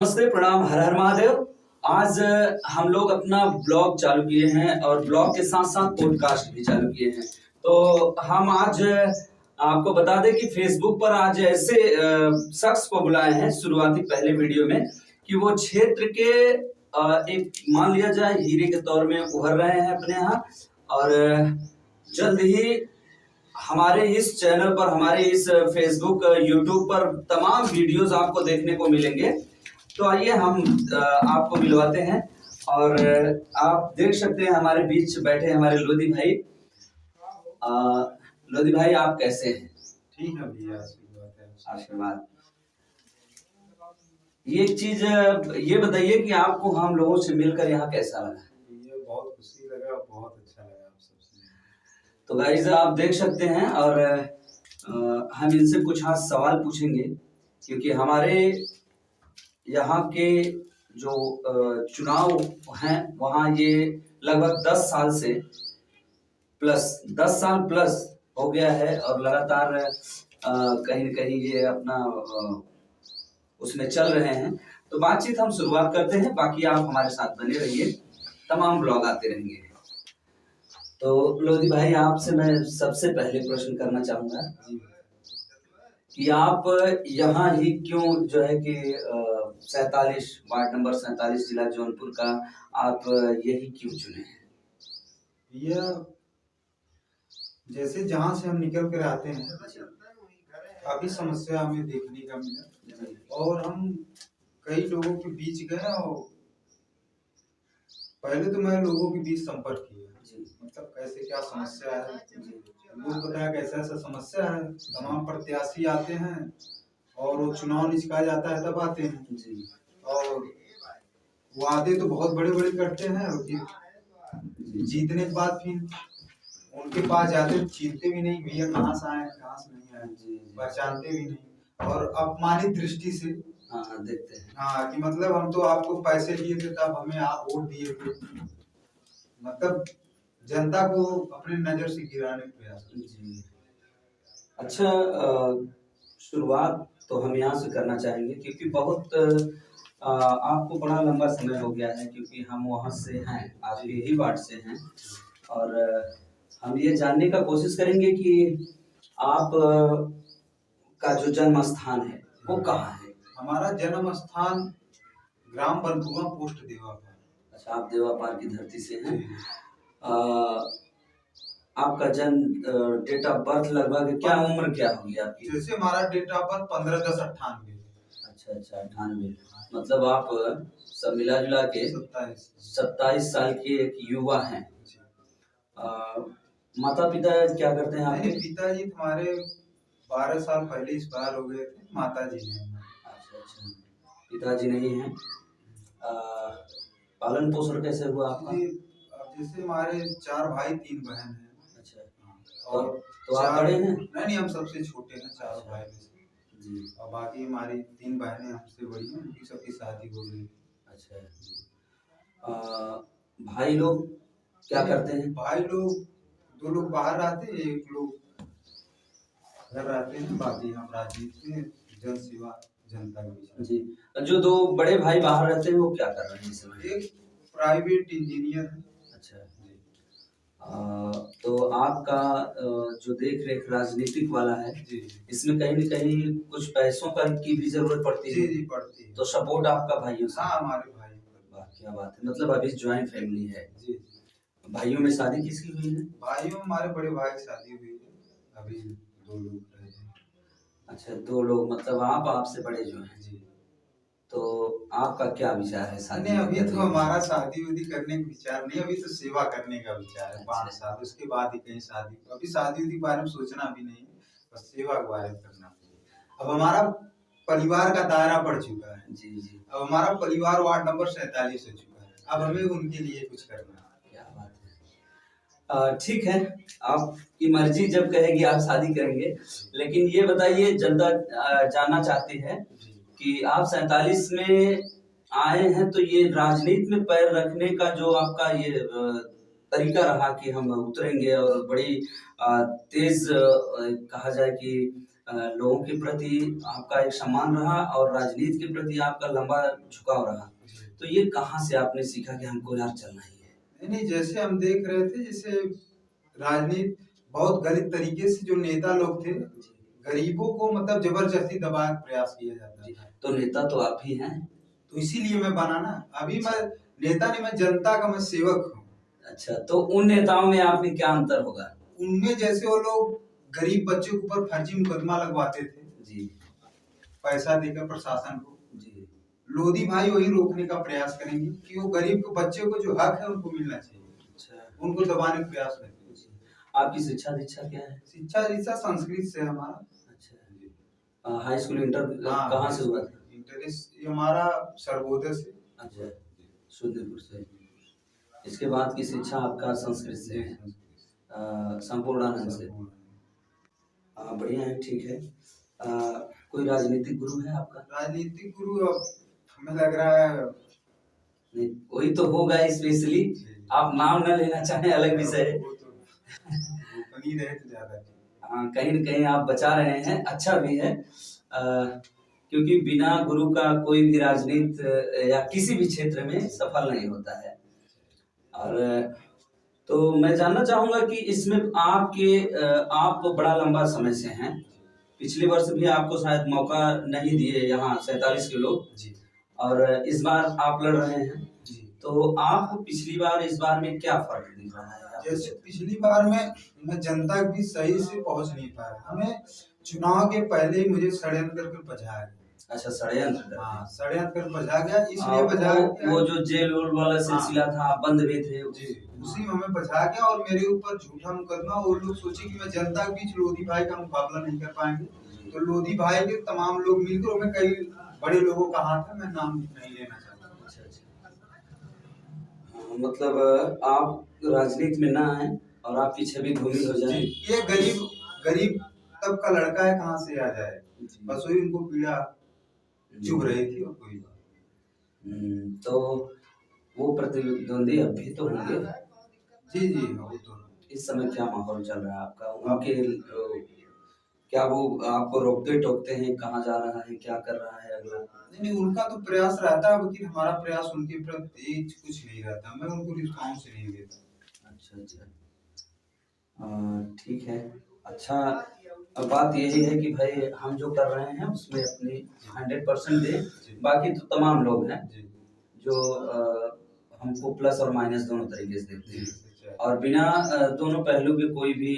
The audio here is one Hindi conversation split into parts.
नमस्ते, प्रणाम, हर हर महादेव। आज हम लोग अपना ब्लॉग चालू किए हैं और ब्लॉग के साथ साथ पॉडकास्ट भी चालू किए हैं। तो हम आज आपको बता दें कि फेसबुक पर आज ऐसे शख्स को बुलाए हैं शुरुआती पहले वीडियो में कि वो क्षेत्र के एक मान लिया जाए हीरे के तौर में उभर रहे हैं अपने यहाँ। और जल्द ही हमारे इस चैनल पर, हमारे इस फेसबुक यूट्यूब पर तमाम वीडियोस आपको देखने को मिलेंगे। तो आइए हम आपको मिलवाते हैं। और आप देख सकते हैं हमारे बीच बैठे हमारे लोधी भाई। लोधी भाई, आप कैसे हैं? ठीक है भैया, आशीर्वाद। ये चीज ये बताइए कि आपको हम लोगों से मिलकर यहाँ कैसा लगा? ये बहुत खुशी लगा, बहुत अच्छा लगा आप सबसे। तो गाइस, आप देख सकते हैं और हम इनसे कुछ आज सवाल पूछेंगे क्योंकि हमारे यहाँ के जो चुनाव हैं वहाँ ये लगभग 10 साल से 10 साल प्लस हो गया है और लगातार कहीं न कहीं ये अपना उसमें चल रहे हैं। तो बातचीत हम शुरुआत करते हैं, बाकी आप हमारे साथ बने रहिए, तमाम ब्लॉग आते रहेंगे। तो लोधी भाई, आपसे मैं सबसे पहले प्रश्न करना चाहूंगा कि आप यहाँ ही क्यों जो है कि 47 वार्ड नंबर 47 जिला जौनपुर का आप यही क्यों चुने हैं? भैया, जैसे जहाँ से हम निकल कर आते हैं काफी समस्या हमें देखने का मिला और हम कई लोगों के बीच गए और पहले तो मैं लोगों के बीच संपर्क किया, मतलब कैसे क्या समस्या है, लोग बताया कैसा ऐसा समस्या है। तमाम प्रत्याशी आते हैं और वो चुनाव निकाला जाता है तब आते हैं और वादे तो बहुत बड़े बड़े करते हैं और जीतने के बाद फिर उनके पास जाते चीनते भी नहीं, भैया कहाँ से आए कहाँ से नहीं आए, पहचानते भी नहीं और अपमानित दृष्टि से देखते हैं। हाँ, कि मतलब हम तो आपको पैसे दिए थे तब हमें आप वोट दिए थे, मतलब जनता को अपने नजर से गिराने का प्रयास। जी, अच्छा, शुरुआत तो हम यहाँ से करना चाहेंगे क्योंकि बहुत आपको बड़ा लंबा समय हो गया है क्योंकि हम वहाँ से हैं, आप यही वार्ड से हैं। और हम ये जानने का कोशिश करेंगे कि आप का जो जन्म स्थान है वो कहाँ है? हमारा जन्म स्थान ग्राम बरकुआ, पोस्ट देवापार। अच्छा, आप देवापार की धरती से हैं। आपका जन्म, डेट ऑफ बर्थ लगभग क्या, उम्र क्या होगी आपकी? जैसे हमारा डेट ऑफ बर्थ 15/10/98। अच्छा, 98। मतलब आप सब मिला जुला के 27 साल के एक युवा हैं। माता पिता क्या करते हैं आपके? पिताजी हमारे 12 साल पहले इस बार हो गए थे, माता जी हैं। अच्छा, पिताजी नहीं हैं। पालन पोषण कैसे हुआ आपका? अब जैसे हमारे 4 भाई 3 बहन हैं। अच्छा, और तो आप बड़े हैं? नहीं, हम सबसे छोटे हैं 4 भाई में से जी। और बाकी हमारी 3 बहनें हमसे बड़ी हैं, उनकी सबकी शादी हो गई। अच्छा, भाई लोग क्या करते हैं? भाई लोग 2 लोग बाहर रहते हैं, 1 लोग घर रहते हैं, बाकी हम राजनीति में जन सेवा जनता के बीच। जी, जो 2 बड़े भाई बाहर रहते हैं वो क्या कर रहे हैं इस समय? एक प्राइवेट इंजीनियर है। अच्छा जी। तो आपका जो देख रेख राजनीतिक वाला है जी, इसमें कहीं न कहीं कुछ पैसों का की भी जरूरत पड़ती है? जी पड़ती है। तो सपोर्ट आपका भाइयों से? हाँ, हमारे भाई। वाह, क्या बात है, मतलब अभी ज्वाइंट फैमिली है जी। भाइयों में शादी किसकी हुई है? भाइयों हमारे बड़े भाई की शादी हुई है, अभी 2 लोग रहे हैं। अच्छा, 2 लोग, मतलब आप आपसे बड़े जो हैं जी। तो आपका क्या विचार है शादी? नहीं, अभी तो हमारा शादी उदी करने का विचार नहीं, अभी तो सेवा करने का विचार है। 5 साल, उसके बाद ही कहीं शादी। अभी शादी उदी के बारे में सोचना भी नहीं, बस सेवा के बारे में करना। अब हमारा परिवार का दायरा बढ़ चुका है। जी जी। अब हमारा परिवार वार्ड नंबर 47 हो चुका है, अब हमें उनके लिए कुछ करना है। क्या बात है। ठीक है, आपकी मर्जी, जब कहेगी आप शादी करेंगे। लेकिन ये बताइए, जनता जानना चाहती है कि आप 47 में आए हैं तो ये राजनीति में पैर रखने का जो आपका ये तरीका रहा कि हम उतरेंगे और बड़ी तेज कहा जाए कि लोगों के प्रति आपका एक सम्मान रहा और राजनीति के प्रति आपका लंबा झुकाव रहा। तो ये कहाँ से आपने सीखा कि हमको यार चलना ही है? नहीं, जैसे हम देख रहे थे, जैसे राजनीति बहुत गलत तरीके से जो नेता लोग थे, गरीबों को मतलब जबरदस्ती दबाने का प्रयास किया जाता है। तो नेता तो आप ही हैं। तो इसीलिए मैं बना ना, अभी मैं नेता नहीं, मैं जनता का मैं सेवक हूँ। अच्छा, तो उन नेताओं में आप में क्या अंतर होगा? उनमें जैसे वो लोग गरीब बच्चे के ऊपर फर्जी मुकदमा लगवाते थे जी, पैसा देकर प्रशासन को। जी, लोधी भाई वही रोकने का प्रयास करेंगे कि वो गरीब के बच्चे को जो हक है उनको मिलना चाहिए। अच्छा, उनको दबाने का प्रयास करेंगे। आपकी शिक्षा दीक्षा क्या है? शिक्षा दीक्षा संस्कृत से है हमारा। अच्छा, हाई स्कूल इंटर कहाँ से हुआ था? इंटर ये हमारा सर्वोदय से। अच्छा, सुधीरपुर से। इसके बाद की शिक्षा आपका संस्कृत से है, संपूर्णानंद से। बढ़िया है, ठीक है। कोई राजनीतिक गुरु है आपका? राजनीतिक गुरु अब हमें लग रहा है नहीं, कोई तो होगा स्पेशली, आप नाम न लेना चाहें अलग विषय है। बनी रहे तो ज्यादा। हाँ, कहीं न कहीं आप बचा रहे हैं, अच्छा भी है। क्योंकि बिना गुरु का कोई भी राजनीति या किसी भी क्षेत्र में सफल नहीं होता है। और तो मैं जानना चाहूंगा कि इसमें आप बड़ा लंबा समय से हैं। पिछले वर्ष भी आपको शायद मौका नहीं दिए यहाँ 47 के लोग, और इस बार आप लड़ रहे हैं। तो आपको पिछली बार इस बार में क्या फर्क दिख रहा है? जैसे पिछली बार में मैं जनता भी सही से पहुंच नहीं पाया। हमें चुनाव के पहले ही मुझे षड्यंत्र कर बजाया गया। अच्छा, षड्यंत्र। हाँ, षड्यंत्र कर बजा गया, इसलिए बजा वो जो जेल वाला सिलसिला था, आप बंद भी थे। जी, उसी में हमें बचा गया और मेरे ऊपर झूठा मुकदमा। वो लोग सोचे कि मैं जनता के बीच लोधी भाई का मुकाबला नहीं कर पाएंगे, तो लोधी भाई के तमाम लोग मिलकर, हमें कई बड़े लोगों का हाथ है, मैं नाम नहीं लेना चाहता। मतलब आप राजनीति में ना आए और आपकी छवि धूमिल हो जाए। ये गरीब तबका लड़का है, कहाँ से आ जाए? बस वही उनको पीड़ा चुभ रही थी और कोई बात। तो वो प्रतिद्वंदी अभी तो होंगे। जी जी, वो तो। इस समय क्या माहौल चल रहा है आपका? उनके क्या वो आपको रोकते टोकते हैं, कहाँ जा रहा है, क्या कर रहा है अगला? नहीं, उनका तो प्रयास रहता है, लेकिन हमारा प्रयास उनके प्रति कुछ नहीं रहता। मैं उनको रिस्पॉन्स नहीं देता। अच्छा, ठीक है। अच्छा, अब बात यही है कि भाई हम जो कर रहे हैं उसमें अपनी 100% दें। बाकी तो तमाम लोग हैं जो हमको प्लस और माइनस दोनों तरीके से देखते हैं, और बिना दोनों पहलू के कोई भी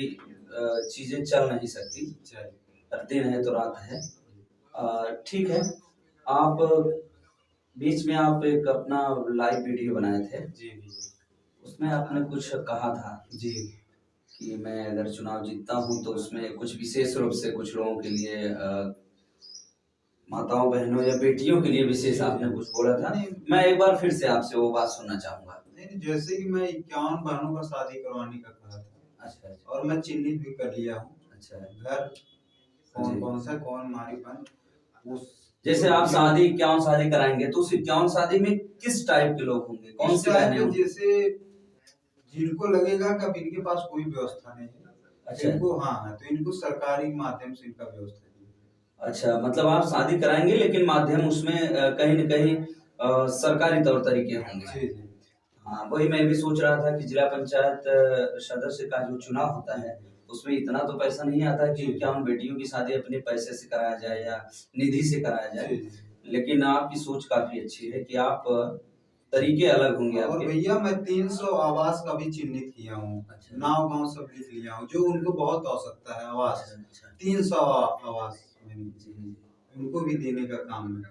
चीजें चल नहीं सकती। दिन है तो रात है। ठीक है। आप बीच में आप एक अपना लाइव वीडियो बनाए थे, उसमें आपने कुछ कहा था कि मैं अगर चुनाव जीतता हूं तो उसमें कुछ विशेष रूप से कुछ लोगों के लिए, माताओं बहनों या बेटियों के लिए विशेष आपने कुछ बोला था। मैं एक बार फिर से आपसे वो बात सुनना चाहूंगा। नहीं, जैसे कि मैं 51 बहनों का शादी करवाने का कहा था। अच्छा, और मैं चिन्हित भी कर लिया हूँ। अच्छा, घर कौन सा, कौन हमारी बहन। जैसे आप 51 शादी कराएंगे तो उस 51 शादी में किस टाइप के लोग होंगे, कौन सी बहनें होंगी? जैसे जिनको लगेगा कि अब इनके पास कोई व्यवस्था नहीं है, अच्छा, इनको तो इनको सरकारी माध्यम से इनका व्यवस्था है। अच्छा, मतलब आप शादी कराएंगे लेकिन माध्यम उसमें कहीं न कहीं सरकारी तौर तरीके होंगे। हाँ, वही मैं भी सोच रहा था कि जिला पंचायत सदस्य का जो चुनाव होता है उसमें इतना तो पैसा नहीं आता कि क्या उन बेटियों की शादी अपने पैसे से कराया जाए या निधि से कराया जाए। लेकिन आपकी सोच काफी अच्छी है कि आप तरीके अलग होंगे। और भैया मैं 300 आवास का भी चिन्हित किया हूँ। अच्छा, नाव गांव सब लिख लिया हूँ, जो उनको बहुत आवश्यकता है आवास। 300 आवास उनको भी देने का काम है,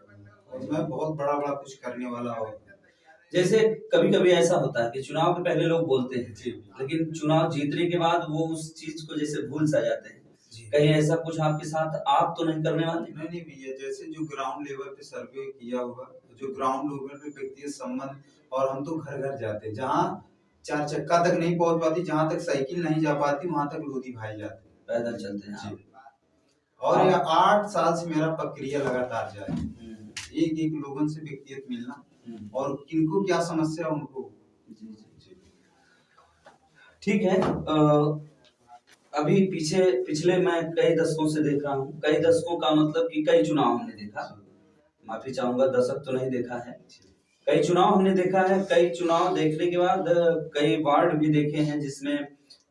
और मैं बहुत बड़ा कुछ करने वाला हूँ। जैसे कभी-कभी ऐसा होता है कि चुनाव के पहले लोग बोलते हैं, लेकिन चुनाव जीतने के बाद वो उस चीज को जैसे भूल सा जाते हैं। कहीं ऐसा कुछ आपके साथ आप तो नहीं करने वाले? नहीं भैया, जैसे जो ग्राउंड लेवल पे सर्वे किया हुआ, जो ग्राउंड लेवल पे व्यक्तिगत संबंध, और हम तो घर घर जाते, जहाँ 4 चक्का तक नहीं पहुंच पाती, जहाँ तक साइकिल नहीं जा पाती, वहां तक लोधी भाई जाते, पैदल चलते हैं। और ये 8 साल से मेरा प्रक्रिया लगातार जारी है। एक लोगों से व्यक्तिगत मिलना, और किनको क्या समस्या उनको। ठीक है। अभी पिछले मैं कई दशकों से देख रहा हूँ, कई दशकों का मतलब कि कई चुनाव हमने देखा, माफी चाहूंगा, दशक तो नहीं देखा है, कई चुनाव हमने देखा है। कई चुनाव देखने के बाद कई वार्ड भी देखे हैं जिसमें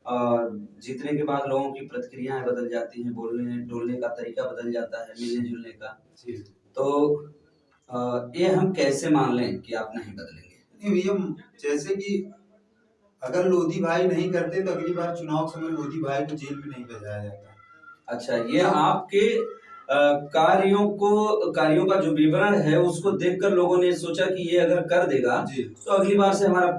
जीतने के बाद लोगों की प्रतिक्रियाएं बदल जाती हैं, बोलने डोलने का तरीका बदल जाता है, मिलने जुलने का। तो ये हम कैसे मान लें कि आप नहीं बदलेंगे? नहीं भैया, जैसे कि अगर लोधी भाई नहीं करते तो अगली बार चुनाव समय लोधी भाई को जेल में नहीं भेजाया जाता। अच्छा, ये आपके कार्यों का जो विवरण है उसको देखकर लोगों ने सोचा कि ये अगर कर देगा तो अगली बार से हमारा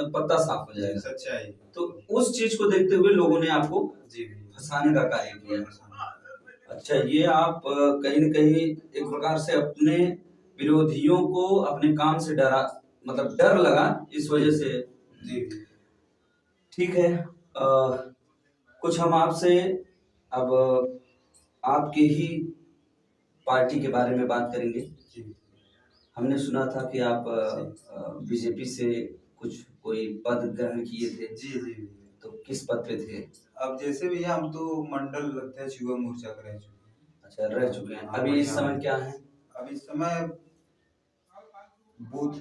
पत्ता साफ हो जाएगा। सच्चाई। तो उस चीज को देखते हुए लोगों ने आपको फंसाने का कार्य किया। अच्छा, ये आप कहीं न कहीं एक प्रकार से अपने विरोधियों को अपने काम से डरा, मतलब डर लगा इस वजह से। ठीक है, कुछ हम आपसे अब आपकी ही पार्टी के बारे में बात करेंगे। हमने सुना था कि आप बीजेपी से कोई पद ग्रहण किए थे। जी। तो किस पद पे थे? अब जैसे भैया हम तो मंडल अध्यक्ष युवा मोर्चा का रह चुके हैं। अच्छा, रह चुके हैं। अभी इस समय क्या है? अब इस समय बूथ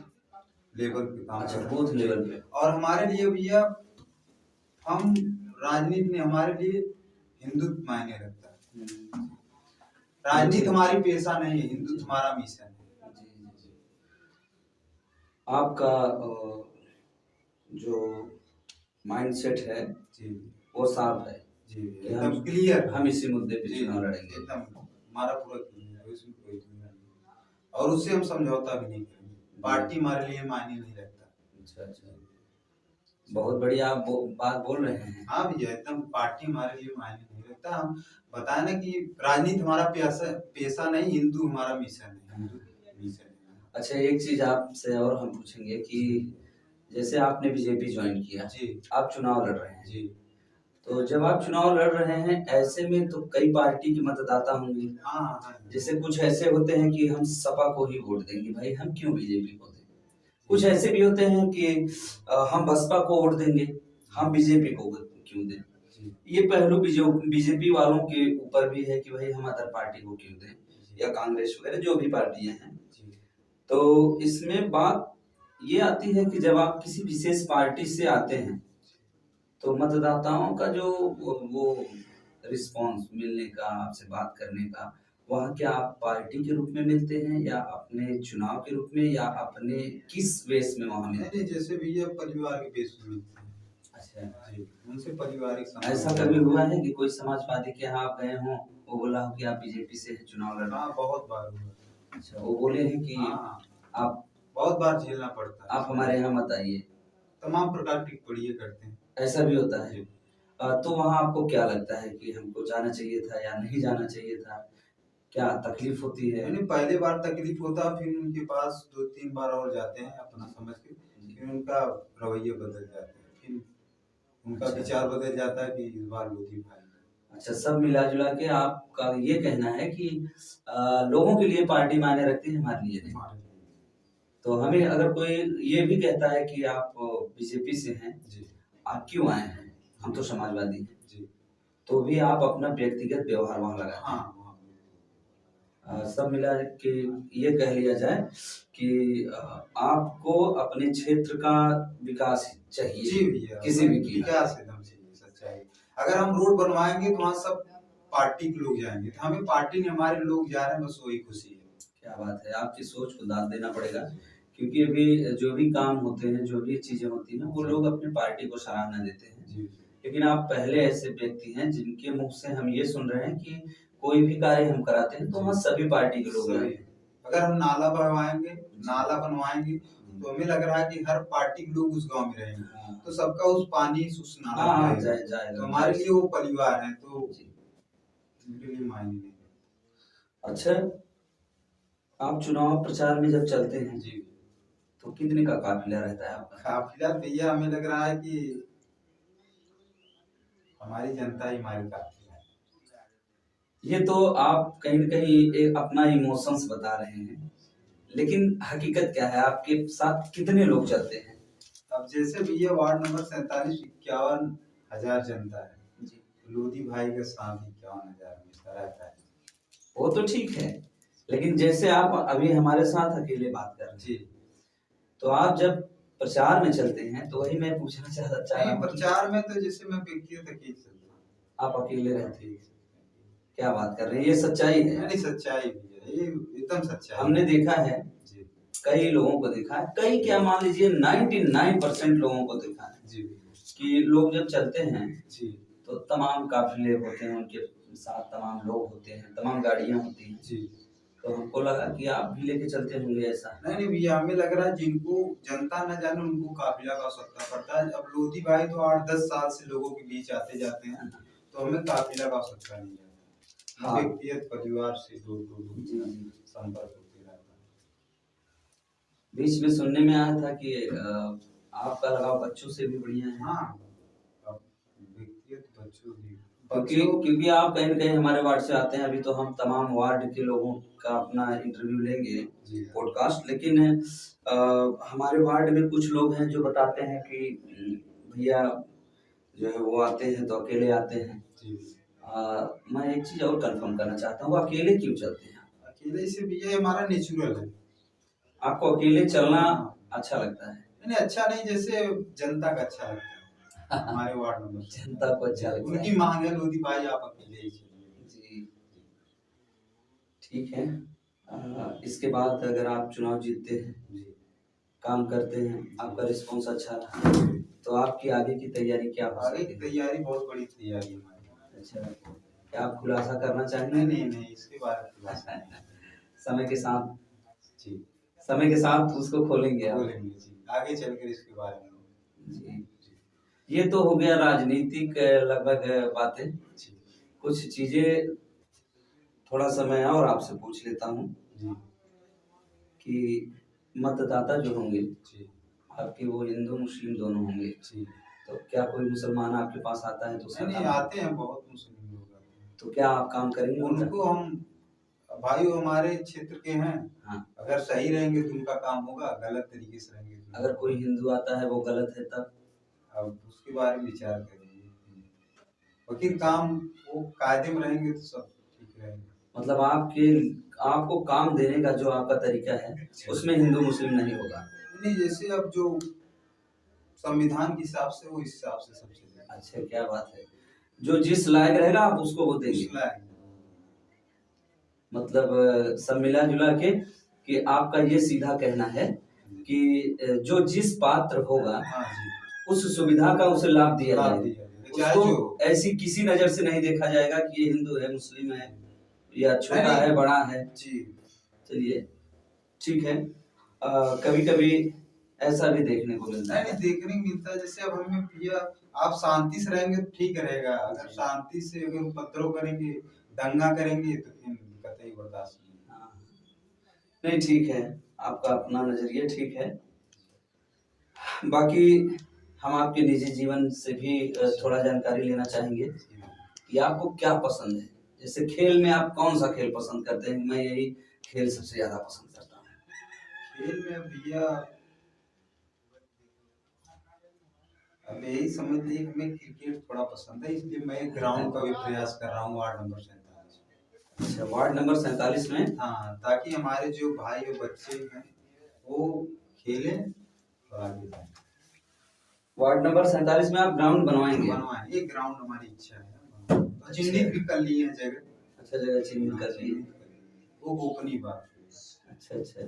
लेवल पे काम कर रहे हैं। बूथ लेवल पे। और हमारे लिए भैया, हम राजनीति में हमारे लिए हिंदुत्व मायने रखता है। राजनीति हमारी पेशा नहीं है, हिंदुत्व हमारा मिशन है। आपका जो माइंडसेट है वो साफ है जी, एकदम क्लियर। हम इसी मुद्दे पे चुनाव लड़ेंगे, एकदम हमारा पूरा क्लियर है, उसमें कोई नहीं, और उससे हम समझौता भी नहीं करेंगे। पार्टी हमारे लिए मायने नहीं रखता। अच्छा, बहुत बढ़िया आप बात बोल रहे हैं। हाँ भैया, एकदम पार्टी हमारे लिए मायने नहीं रखता। हम बताए ना कि राजनीति हमारा पेशा नहीं, हिंदू हमारा मिशन है। अच्छा, एक चीज आपसे और हम पूछेंगे कि जैसे आपने बीजेपी ज्वाइन किया जी, आप चुनाव लड़ रहे हैं जी, तो जब आप चुनाव लड़ रहे हैं ऐसे में तो कई पार्टी के मतदाता होंगे। हाँ। जैसे कुछ ऐसे होते हैं कि हम सपा को ही वोट देंगे, भाई हम क्यों बीजेपी को दें। कुछ ऐसे भी होते हैं कि हम बसपा को वोट देंगे, हम बीजेपी को क्यों दें। ये पहलू बीजेपी वालों के ऊपर भी है कि भाई हम अदर पार्टी को क्यों दें, या कांग्रेस वगैरह जो भी पार्टियां हैं। तो इसमें बात ये आती है कि जब आप किसी विशेष पार्टी से आते हैं तो मतदाताओं का जो वो रिस्पांस मिलने का, आपसे बात करने का, वहाँ क्या आप पार्टी के रूप में मिलते हैं या अपने चुनाव के रूप में या अपने किस बेस में वहाँ मिलते हैं? जैसे भैया परिवार के बेस में मिलते हैं। अच्छा जी, उनसे पारिवारिक। ऐसा कभी हुआ है कि कोई समाजवादी के यहाँ आप गए हों, वो बोला हो कि आप बीजेपी से चुनाव लड़ रहे हैं? हाँ, बहुत बार हुआ। अच्छा, वो बोले हैं कि आप बहुत बार झेलना पड़ता है, आप हमारे यहाँ मत आइए, तमाम प्रकार की टिप्पणियां करते हैं। ऐसा भी होता है। तो वहाँ आपको क्या लगता है कि हमको जाना चाहिए था या नहीं जाना चाहिए था? क्या तकलीफ होती है? नहीं, पहले बार तकलीफ होता, फिर उनके पास 2-3 बार और जाते हैं अपना समझ के, फिर उनका रवैया बदल जाता है, फिर उनका विचार बदल जाता है कि इस बार लोधी भाई। अच्छा, सब मिला जुला के आपका ये कहना है कि लोगों के लिए पार्टी मायने रखती है, हमारे लिए नहीं। तो हमें अगर कोई ये भी कहता है कि आप बीजेपी से हैं जी, आप क्यों आए हैं, हम तो समाजवादी हैं जी, तो भी आप अपना व्यक्तिगत व्यवहार वहां लगाते हैं। सब मिला के ये कह लिया जाए कि आपको अपने क्षेत्र का विकास चाहिए जी भैया, किसी भी विकास एकदम चाहिए, सच्चाई। अगर हम रोड बनवाएंगे तो वहाँ सब पार्टी के लोग जाएंगे, तो हमें पार्टी ने हमारे लोग जा रहे हैं, बस वही खुशी है। क्या बात है, आपकी सोच को दाद देना पड़ेगा, क्योंकि अभी जो भी काम होते हैं, जो भी चीजें होती हैं, वो लोग अपनी पार्टी को सराहना देते हैं जी। लेकिन आप पहले ऐसे व्यक्ति हैं जिनके मुख से हम ये सुन रहे हैं कि कोई भी कार्य हम कराते हैं तो वहाँ सभी पार्टी के लोग हैं। अगर हम नाला बनवाएंगे तो हमें लग रहा है कि हर पार्टी के लोग उस गांव में रहेंगे, तो सबका उस पानी उस नाला में जाएगा, तो हमारे लिए वो परिवार है, तो उनके लिए मायने नहीं। अच्छा, आप चुनाव प्रचार में जब चलते हैं जी, तो कितने का काफिला रहता है आपका? काफिला भैया हमें लग रहा है कि हमारी जनता ही हमारी काफिला है। ये तो आप कहीं न कहीं एक अपना इमोशंस बता रहे हैं, लेकिन हकीकत क्या है, आपके साथ कितने लोग चलते हैं? अब जैसे भैया वार्ड नंबर 47-51 हजार जनता है जी, लोधी भाई के साथ ही क्या नजारा हमेशा रहता है। वो तो ठीक है, लेकिन जैसे आप अभी हमारे साथ अकेले बात कर रहे हैं जी, तो आप जब प्रचार में चलते हैं तो वही मैं पूछना चाह रहा नहीं हूँ कि प्रचार में तो जैसे मैं व्यक्तिगत अकेले चलता हूँ। आप अकेले रहते हैं। ठीक है। क्या बात कर रहे हैं, ये सच्चाई है। नहीं सच्चाई भी है, ये एकदम सच्चाई हमने है। देखा है, जी कई लोगों को देखा है, कई क्या मान लीजिए 99% लोगों को देखा है जी कि लोग जब चलते हैं जी तो तमाम काफिले होते हैं, उनके साथ तमाम लोग होते हैं, तमाम गाड़ियां होती हैं। जी। तो हमको लगा कि आप भी लेके चलते होंगे ऐसा। नहीं भैया, हमें लग रहा है जिनको जनता न जाने उनको काफिला का आवश्यकता पड़ता है। अब लोधी भाई तो 8-10 साल से लोगों के बीच आते जाते हैं, तो हमें काफिला का आवश्यकता नहीं है। हाँ। व्यक्तिगत परिवार से दूर दूर जी जी। संपर्क होते रहता है। बीच में सुनने में आया था कि आपका लगाव बच्चों से भी बढ़िया है। हाँ, अब व्यक्तिगत बच्चों की क्योंकि आप कहीं न कहीं हमारे वार्ड से आते हैं, अभी तो हम तमाम वार्ड के लोगों का अपना इंटरव्यू लेंगे जी पॉडकास्ट, लेकिन हमारे वार्ड में कुछ लोग हैं जो बताते हैं कि भैया जो है वो आते हैं तो अकेले आते हैं। जी। मैं एक चीज और कंफर्म करना चाहता हूँ, अकेले क्यों चलते हैं? अकेले से भी ये हमारा नेचुरल है। आपको अकेले चलना अच्छा लगता है? नहीं अच्छा नहीं, जैसे जनता का अच्छा लगता है। हमारे वार्ड नंबर जनता को अच्छा लगता है। उनकी मांग है लोधी भाई आप अकेले ही चलिए। जी ठीक है। इसके बाद अगर आप चुनाव जीतते हैं, जी काम करते हैं, आपका रिस्पॉन्स अच्छा रहा तो आपकी आगे की तैयारी क्या हो आगे सकती की है? तैयारी बहुत बड़ी तैयारी है हमारी। अच्छा, क्या आप खुलासा करना चाहेंगे? नहीं नहीं नहीं, इसके बारे में खुलासा नहीं। समय के साथ, जी समय के साथ उसको खोलेंगे आप। बोलेंगे जी, आगे चलकर इसके बारे में। जी ये तो हो गया राजनीतिक लगभग बातें। जी कुछ चीजें थोड़ा सा मैं और आपसे पूछ लेता हूँ जी कि मतदाता जो होंगे जी आपके, वो हिंदू मुस्लिम दोनों होंगे, जी। तो क्या कोई मुसलमान आपके पास आता है तो उसका नहीं काम, आते हैं, बहुत मुस्लिम लोग आते हैं। तो क्या आप काम करेंगे उनका? उनको हम भाई वो हमारे क्षेत्र के हैं। हाँ। अगर सही रहेंगे तो उनका काम होगा, गलत तरीके से रहेंगे तो अगर कोई हिंदू आता है वो गलत है तब? अब उसके बारे में विचार करेंगे, लेकिन काम वो कायदे में रहेंगे तो सब ठीक रहेगा। मतलब आपको काम देने का जो आपका तरीका है उसमें हिंदू मुस्लिम नहीं होगा? नहीं, जैसे अब जो संविधान के हिसाब से वो इस हिसाब से सब चलेगा। अच्छा क्या बात है, जो जिस लायक रहेगा आप उसको वो देंगे? उस लायक। मतलब सब मिला जुला के कि आपका ये सीधा कहना है कि जो जिस पात्र होगा हाँ जी, उस सुविधा का उसे लाभ दिया लाभ जाएगा, दिया जाएगा। चाहे उसको जो ऐसी किसी नजर से नहीं देखा जाएगा कि ये हिंदू है, मुस्लिम है, या छोटा नहीं, है बड़ा है। जी चलिए ठीक है। कभी कभी ऐसा भी देखने को मिलता नहीं है। देखने को मिलता है, जैसे अब हमें भैया आप शांति से रहेंगे तो ठीक रहेगा। अगर शांति से अगर उपद्रव करेंगे, दंगा करेंगे तो फिर कतई बर्दाश्त नहीं। हाँ। नहीं ठीक है, आपका अपना नजरिया ठीक है। बाकी हम आपके निजी जीवन से भी थोड़ा जानकारी लेना चाहेंगे कि आपको क्या पसंद है। जैसे खेल में आप कौन सा खेल पसंद करते हैं? मैं यही खेल सबसे ज्यादा पसंद करता हूँ। खेल में भैया अब यही समझ लीजिए, हमें क्रिकेट थोड़ा पसंद है, इसलिए मैं ग्राउंड का भी प्रयास कर रहा हूँ वार्ड नंबर 47। अच्छा, वार्ड नंबर 47 में? हाँ, ताकि हमारे जो भाई और बच्चे हैं वो खेलें और आगे जाएं। वार्ड नंबर 47 में आप ग्राउंड बनवाएंगे? बनवाएं, ये ग्राउंड हमारी इच्छा है। तो चिन्हित भी कर लिए हैं जगह। अच्छा, जगह चिन्हित कर ली। वो गोपनीय बात है। अच्छा अच्छा,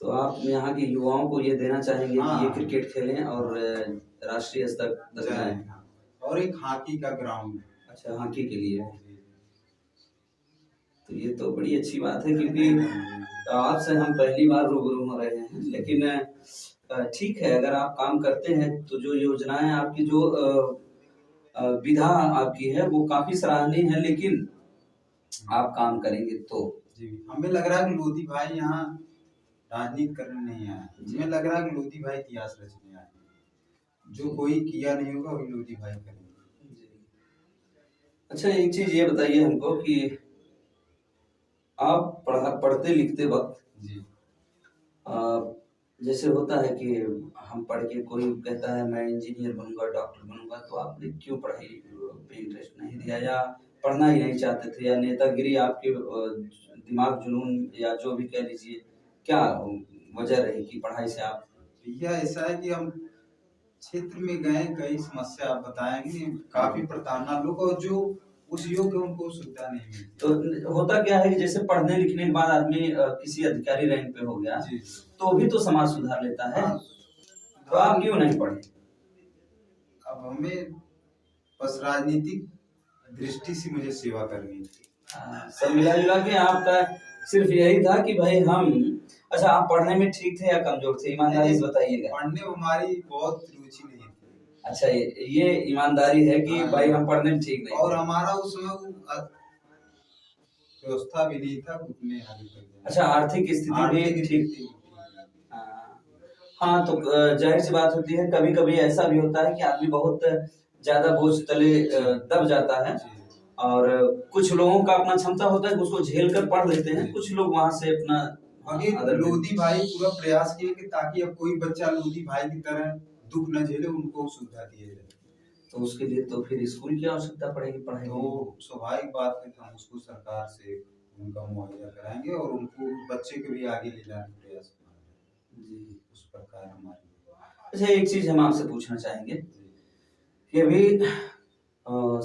तो आप यहाँ के युवाओं को ये देना चाहेंगे कि ये हाँ। क्रिकेट खेलें और राष्ट्रीय स्तर तक जाएं? और एक हॉकी का ग्राउंड। अच्छा, हॉकी के लिए? तो ये तो बड़ी अच्छी बात है, क्योंकि आपसे हम पहली बार रूबरू हो रहे हैं, लेकिन ठीक है, अगर आप काम करते हैं तो जो योजनाएं आपकी, जो विधा आपकी है वो काफी सराहनीय है, लेकिन आप काम करेंगे तो। जी, हमें लग रहा है कि लोधी भाई यहाँ राजनीति करने नहीं आए, हमें लग रहा है कि लोधी भाई इतिहास रचने आए। जो कोई किया नहीं होगा वही लोधी भाई करेंगे। अच्छा, एक चीज ये बताइए हमको कि आप पढ़ते लिखते वक्त जी जैसे होता है कि हम पढ़ के, कोई कहता है मैं इंजीनियर बनूंगा, डॉक्टर बनूंगा, तो आपने क्यों पढ़ाई पे इंटरेस्ट नहीं दिया, या पढ़ना ही नहीं चाहते थे, या नेतागिरी आपके दिमाग जुनून या जो भी कह लीजिए, क्या वजह रही कि पढ़ाई से आप? भैया ऐसा है कि हम क्षेत्र में गए, कई समस्या आप बताएंगे, काफी प्रताड़ना लोग, और जो उस योग्य उनको सुविधा नहीं मिलती। तो होता क्या है कि जैसे पढ़ने लिखने के बाद आदमी किसी अधिकारी रैंक पे हो गया, जी तो भी तो समाज सुधार लेता है। हाँ, तो आप क्यों नहीं पढ़े? अब हमें बस राजनीतिक दृष्टि से मुझे सेवा करनी थी। सब मिला जुला के आपका सिर्फ यही था कि भाई हम, अच्छा आप पढ़ने में ठीक थे या कमजोर थे, ईमानदारी से बताइएगा। पढ़ने में हमारी बहुत रुचि नहीं थी। अच्छा, ये ईमानदारी है कि हाँ, भाई हम पढ़ने में ठीक नहीं और थे। हमारा उसमें व्यवस्था भी नहीं था उतने आगे तक। अच्छा, आर्थिक स्थिति भी ठीक थी। हाँ, तो जाहिर सी बात होती है, कभी कभी ऐसा भी होता है कि आदमी बहुत ज्यादा बोझ तले दब जाता है, और कुछ लोगों का अपना क्षमता होता है कि उसको झेल कर पढ़ लेते हैं, कुछ लोग वहां से अपना अभी लोधी भाई पूरा प्रयास किए कि ताकि अब कोई बच्चा लोधी भाई की तरह दुख न झेले, उनको सुविधा दिए जाए। तो उसके लिए तो फिर स्कूल की आवश्यकता पड़ेगी पढ़ाई तो स्वाभाविक बात है कि हम उसको सरकार से उनका मुहैया कराएंगे और उनको बच्चे को भी आगे ले जाने का प्रयास करेंगे जी, उस प्रकार हमारी। अच्छा, एक चीज हम आपसे पूछना चाहेंगे कि अभी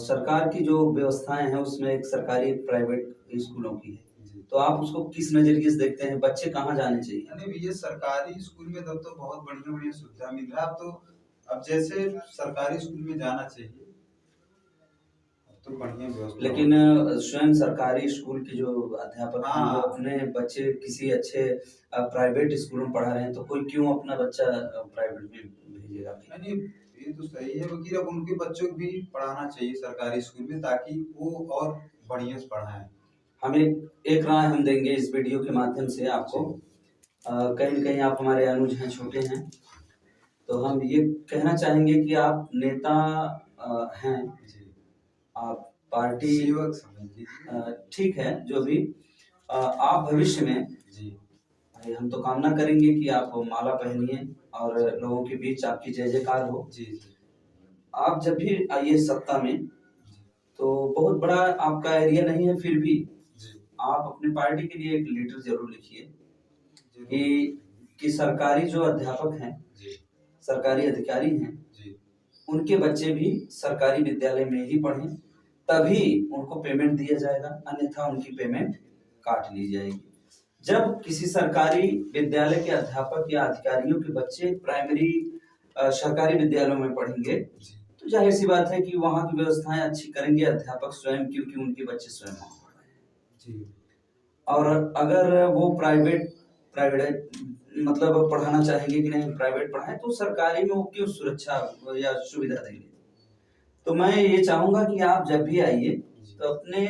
सरकार की जो व्यवस्थाएं हैं उसमें एक सरकारी एक प्राइवेट स्कूलों की है, तो आप उसको किस नजरिए से देखते हैं, बच्चे कहाँ जाने चाहिए? अरे भैया, सरकारी स्कूल में तब तो बहुत बढ़िया बढ़िया सुविधा मिल रहा है। अब तो अब जैसे सरकारी स्कूल में जाना चाहिए, अब तो बढ़िया व्यवस्था। लेकिन स्वयं सरकारी स्कूल के जो अध्यापक हैं वो अपने बच्चे किसी अच्छे प्राइवेट स्कूल में पढ़ा रहे हैं, तो कोई क्यों अपना बच्चा प्राइवेट में भेजेगा? नहीं, ये तो सही है, लेकिन अब उनके बच्चों को भी पढ़ाना चाहिए सरकारी स्कूल में, ताकि वो और बढ़िया से पढ़ाएं। हम एक राय हम देंगे इस वीडियो के माध्यम से आपको। कहीं न कहीं आप हमारे अनुज हैं, छोटे हैं, तो हम ये कहना चाहेंगे कि आप नेता हैं, आप पार्टी सेवक समझ लीजिए, ठीक है, जो भी आप भविष्य में जी, भाई हम तो कामना करेंगे कि आप माला पहनिए और लोगों के बीच आपकी जय जयकार हो जी। आप जब भी आइए सत्ता में, तो बहुत बड़ा आपका एरिया नहीं है, फिर भी आप अपनी पार्टी के लिए एक लेटर जरूर लिखिए कि सरकारी जो अध्यापक हैं, सरकारी अधिकारी हैं, उनके बच्चे भी सरकारी विद्यालय में ही पढ़ें, तभी उनको पेमेंट दिया जाएगा, अन्यथा उनकी पेमेंट काट ली जाएगी। जब किसी सरकारी विद्यालय के अध्यापक या अधिकारियों के बच्चे प्राइमरी सरकारी विद्यालयों में पढ़ेंगे, तो जाहिर सी बात है कि वहाँ की व्यवस्थाएं अच्छी करेंगे अध्यापक स्वयं, क्योंकि उनके बच्चे स्वयं वहाँ पढ़ रहे हैं। और अगर वो प्राइवेट मतलब पढ़ाना चाहेंगे कि नहीं प्राइवेट पढ़ाएं, तो सरकारी में वो क्यों सुरक्षा या सुविधा देंगे। तो मैं ये चाहूंगा कि आप जब भी आइए, तो अपने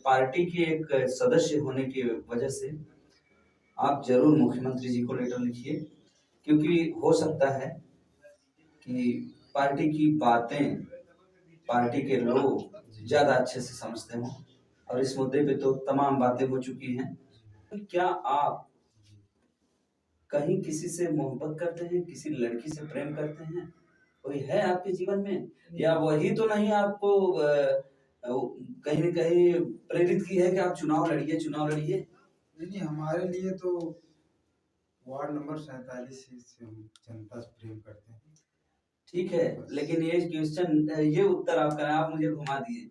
पार्टी के एक सदस्य होने की वजह से आप जरूर मुख्यमंत्री जी को लेटर लिखिए, क्योंकि हो सकता है कि पार्टी की बातें पार्टी के लोग ज्यादा अच्छे से समझते हों, और इस मुद्दे पे तो तमाम बातें हो चुकी हैं। क्या आप कहीं किसी से मोहब्बत करते हैं, किसी लड़की से प्रेम करते हैं, कोई है आपके जीवन में, या वही तो नहीं आपको कहीं न कहीं प्रेरित की है कि आप चुनाव लड़िए? नहीं, हमारे लिए तो वार्ड नंबर 47 से हम जनता से प्रेम करते हैं। ठीक है, लेकिन ये क्वेश्चन, ये उत्तर आपका, आप मुझे घुमा दिए।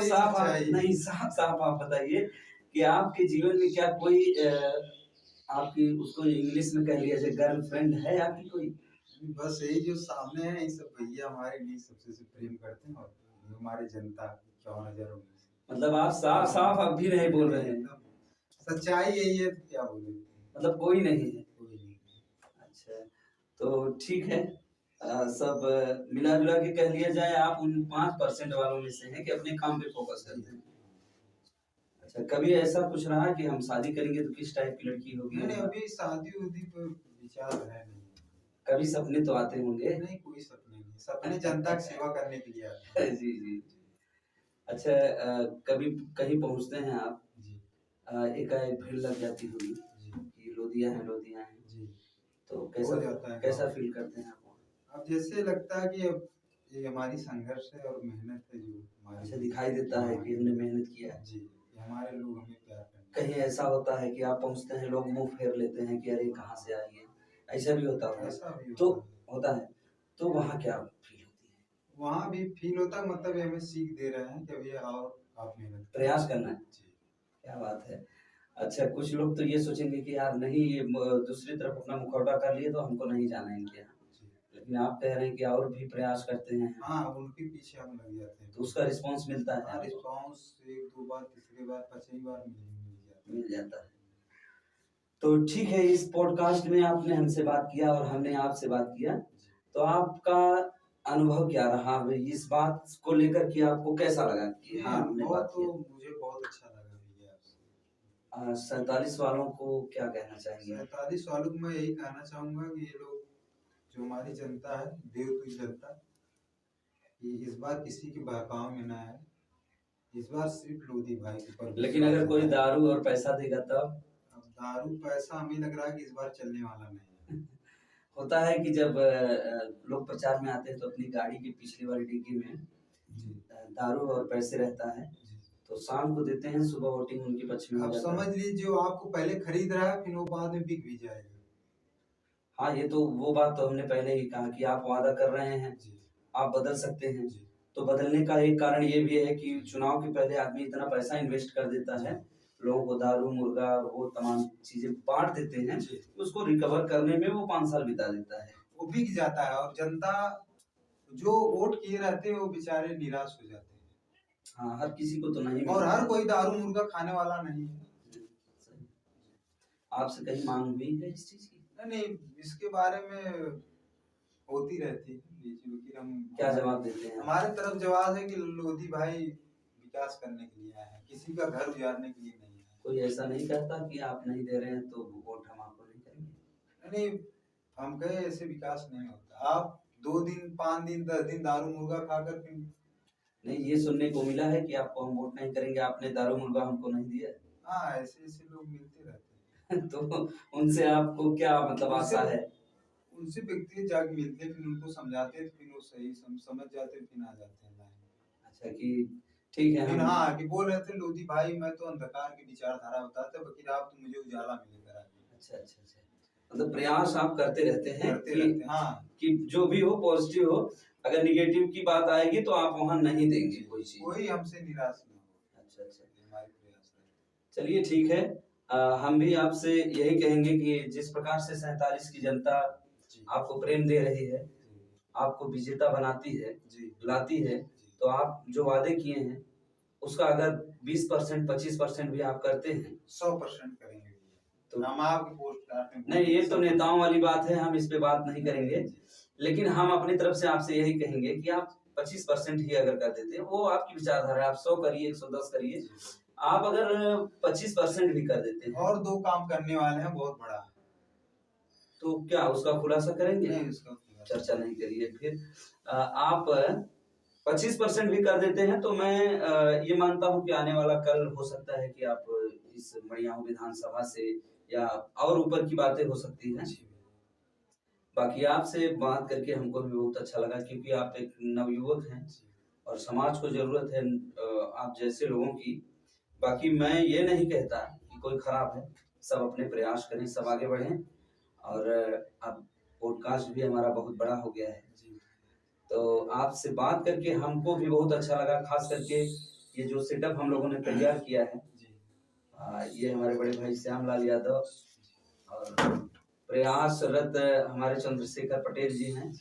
साफ आप बताइए कि आपके जीवन में क्या कोई आपकी, उसको इंग्लिश में कह लिया जाए, गर्लफ्रेंड है आपकी कोई? बस यही जो सामने है, ये सब भैया हमारे लिए सबसे से प्रेम करते हैं, और हमारी जनता 54,000। मतलब आप साफ अब भी नहीं बोल रहे हैं? सच्चाई यही है, क्या बोले, मतलब कोई नहीं है? अच्छा, तो ठीक है, सब मिला जुला के कह लिया जाए, आप उन 5% वालों में से हैं कि अपने काम पे फोकस करते हैं। अच्छा, कभी ऐसा कुछ रहा कि हम शादी करेंगे तो किस टाइप की लड़की होगी? नहीं, अभी शादी उदी पर विचार है नहीं। कभी सपने तो आते होंगे? नहीं, कोई सपने नहीं, सपने जनता की सेवा करने के लिए आते हैं। जी जी। अच्छा, कभी कहीं पहुंचते हैं आप, एकाएक भीड़ लग जाती होगी कि लोधिया है जी तो हो कैसा जाता है कैसा गाँव। फील करते हैं आप? अब जैसे लगता है कि अब ये हमारी संघर्ष है और मेहनत है जो अच्छा, हमारी। दिखाई देता है हाँ कि हमने मेहनत किया है। जी, ये हमारे लोग हमें प्यार करते कहीं ऐसा होता है कि आप पहुँचते हैं, लोग मुँह फेर लेते हैं कि अरे कहाँ से आई है? ऐसा भी होता हैं, होगा? ऐसा भी तो होता है। होता है, तो वहाँ क्या फील होती है? वहाँ भी फील होता है, मतलब ये हमें सीख दे रहे हैं कि अभी और आप मेहनत करें। प्रयास करना है। जी क्या बात है। अच्छा, कुछ लोग तो ये सोचेंगे कि यार नहीं, ये दूसरी तरफ अपना मुखौटा कर लिए तो हमको नहीं जाना है इनके यहाँ। जी लेकिन आप कह रहे हैं कि और भी प्रयास करते हैं, हाँ, उनके पीछे हम लग जाते हैं। तो उसका रिस्पॉन्स मिलता है हाँ, आपको? रिस्पॉन्स 1-2 बार, तीसरी बार, 5वीं बार मिल जाता है। मिल जाता है। तो ठीक है, इस पॉडकास्ट में आपने हमसे बात किया और हमने आपसे बात किया, जी। तो आपका अनुभव क्या रहा? इस बात को लेकर के आपको कैसा लगा कि हाँ, हमने अनुभव बात तो किया? मुझे बहुत अच्छा लगा भैया आपसे। 47 वालों को क्या कहना चाहेंगे? 47 वालों को मैं यही कहना चाहूँगा कि ये लोग जो हमारी जनता है, देवतुल्य जनता, कि इस बार किसी के बहकावे में ना आए। इस बार सिर्फ लोधी भाई के ऊपर लेकिन अगर विश्वास कोई है। दारू और पैसा देगा तब? अब दारू पैसा हमें लग रहा है कि इस बार चलने वाला नहीं है। होता है कि जब लोग प्रचार में आते हैं तो अपनी गाड़ी की पिछली वाली डिग्गी में जी दारू और पैसे रहता है, जी। तो शाम को देते हैं, सुबह वोटिंग उनके पक्ष में हो अब जाता समझ है। लीजिए जो आपको पहले खरीद रहा है फिर वो बाद में बिक भी जाएगा। हाँ, ये तो वो बात तो हमने पहले ही कहा कि आप वादा कर रहे हैं, जी आप बदल सकते हैं। जी तो बदलने का एक कारण ये भी है कि चुनाव के पहले आदमी इतना पैसा इन्वेस्ट कर देता है, लोगों को दारू, मुर्गा, वो तमाम चीजें बाँट देते हैं, जी। उसको रिकवर करने में वो 5 साल बिता देता है। वो बिक जाता है और जनता जो वोट किए रहते हैं वो बेचारे निराश हो जाते हैं। हाँ, हर किसी को तो नहीं और मिलता हर है। कोई दारू मुर्गा खाने वाला नहीं है। सही। आपसे कहीं मांग हुई है इस चीज की? नहीं, इसके बारे में होती रहती है लेकिन हम क्या जवाब देते हैं? हमारे तरफ जवाब है कि लोधी भाई विकास करने के लिए आए हैं, किसी का घर उजाड़ने के लिए नहीं है। कोई ऐसा नहीं कहता कि आप नहीं दे रहे हैं तो वोट हम आपको नहीं करेंगे? नहीं, हम कहे ऐसे विकास नहीं होता। आप 2 दिन, 5 दिन, 10 दिन दारू मुर्गा खाकर फिर नहीं, ये सुनने को मिला है कि आपको हम वोट नहीं करेंगे, आपने दारू मुर्गा हमको नहीं दिया। हाँ, ऐसे लोग मिलते रहते हैं। तो उनसे आपको क्या मतलब आशा है? उनसे व्यक्ति जाके मिलते हैं, फिर उनको समझाते हैं, फिर वो सही समझ जाते हैं, फिर आ जाते हैं लाइन। अच्छा कि ठीक है फिर हम। हाँ, कि बोल रहे थे लोधी भाई मैं तो अंधकार की विचारधारा बताता, लेकिन आप तो मुझे उजाला में लेकर आ गए। अच्छा। मतलब प्रयास आप करते रहते हैं करते रहते हैं, हाँ। कि जो भी हो पॉजिटिव हो, अगर निगेटिव की बात आएगी तो आप वहां नहीं देंगे कोई चीज। कोई हमसे निराश ना हो। अच्छा। ये हमारे प्रयास है। चलिए ठीक है। हम भी आपसे यही कहेंगे कि जिस प्रकार से 47 की जनता जी आपको प्रेम दे रही है, जी आपको विजेता बनाती है, जी लाती है, जी। तो आप जो वादे किए हैं उसका अगर 20% 25% भी आप करते हैं 100% करेंगे भैया। तो हम आपके पोस्ट कार्ड में नहीं, ये तो नेताओं वाली बात है, हम इस पे बात नहीं करेंगे। लेकिन हम अपनी तरफ से आपसे यही कहेंगे कि आप 25% ही अगर कर देते हैं, वो आपकी विचारधारा है, आप 100 करिए, 110 करिए, आप अगर 25% भी कर देते हैं और 2 काम करने वाले हैं बहुत बड़ा। तो क्या उसका खुलासा करेंगे? नहीं, उसका खुलासा चर्चा नहीं करिए। फिर आप 25% भी कर देते हैं तो मैं ये मानता हूँ कि आने वाला कल हो सकता है कि आप इस मड़ियाहू विधानसभा से या और ऊपर की बातें हो सकती हैं। जी। बाकी आपसे बात करके हमको भी बहुत अच्छा लगा क्योंकि आप एक नवयुवक हैं और समाज को जरूरत है आप जैसे लोगों की। बाकी मैं ये नहीं कहता कि कोई खराब है, सब अपने प्रयास करें, सब आगे बढ़ें। और अब पॉडकास्ट भी हमारा बहुत बड़ा हो गया है, जी तो आपसे बात करके हमको भी बहुत अच्छा लगा। खास करके ये जो सेटअप हम लोगों ने तैयार किया है, जी ये हमारे बड़े भाई श्यामलाल यादव और प्रयासरत हमारे चंद्रशेखर पटेल जी हैं,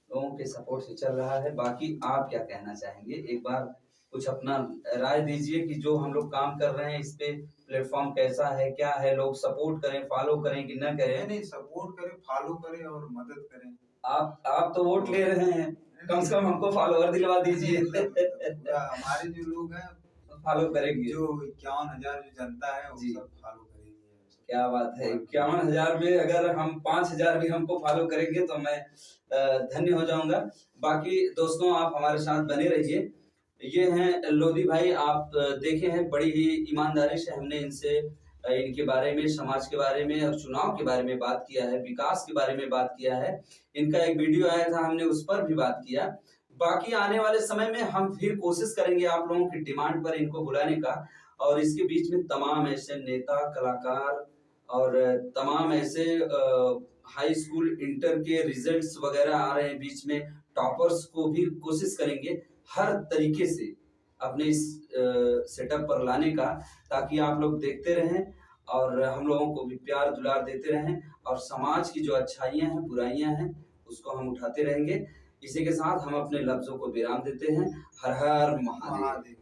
लोगों के सपोर्ट से चल रहा है। बाकी आप क्या कहना चाहेंगे? एक बार कुछ अपना राय दीजिए कि जो हम लोग काम कर रहे हैं इस पे प्लेटफॉर्म कैसा है, क्या है, लोग सपोर्ट करें, फॉलो करें कि न करें? नहीं, सपोर्ट करें, फॉलो करें और मदद करें। आप तो वोट ले रहे हैं, कम से कम हमको फॉलोअर दिलवा दीजिए। हमारे जो लोग हैं फॉलो करेंगे, जो 51,000 जो जनता है वो सब फॉलो करेंगे। क्या बात है। 51,000 में अगर हम 5,000 भी हमको फॉलो करेंगे तो मैं धन्य हो जाऊंगा। बाकी दोस्तों आप हमारे साथ बने रहिए। ये हैं लोधी भाई, आप देखे हैं बड़ी ही ईमानदारी से हमने इनसे इनके बारे में, समाज के बारे में और चुनाव के बारे में बात किया है, विकास के बारे में बात किया है। इनका एक वीडियो आया था, हमने उस पर भी बात किया। बाकी आने वाले समय में हम फिर कोशिश करेंगे आप लोगों की डिमांड पर इनको बुलाने का, और इसके बीच में तमाम ऐसे नेता, कलाकार और तमाम ऐसे हाई स्कूल, इंटर के रिजल्ट्स वगैरह आ रहे हैं बीच में, टॉपर्स को भी कोशिश करेंगे हर तरीके से अपने इस सेटअप पर लाने का, ताकि आप लोग देखते रहें और हम लोगों को भी प्यार दुलार देते रहें, और समाज की जो अच्छाइयाँ हैं, बुराइयाँ हैं, उसको हम उठाते रहेंगे। इसी के साथ हम अपने लफ्ज़ों को विराम देते हैं। हर हर महादेव।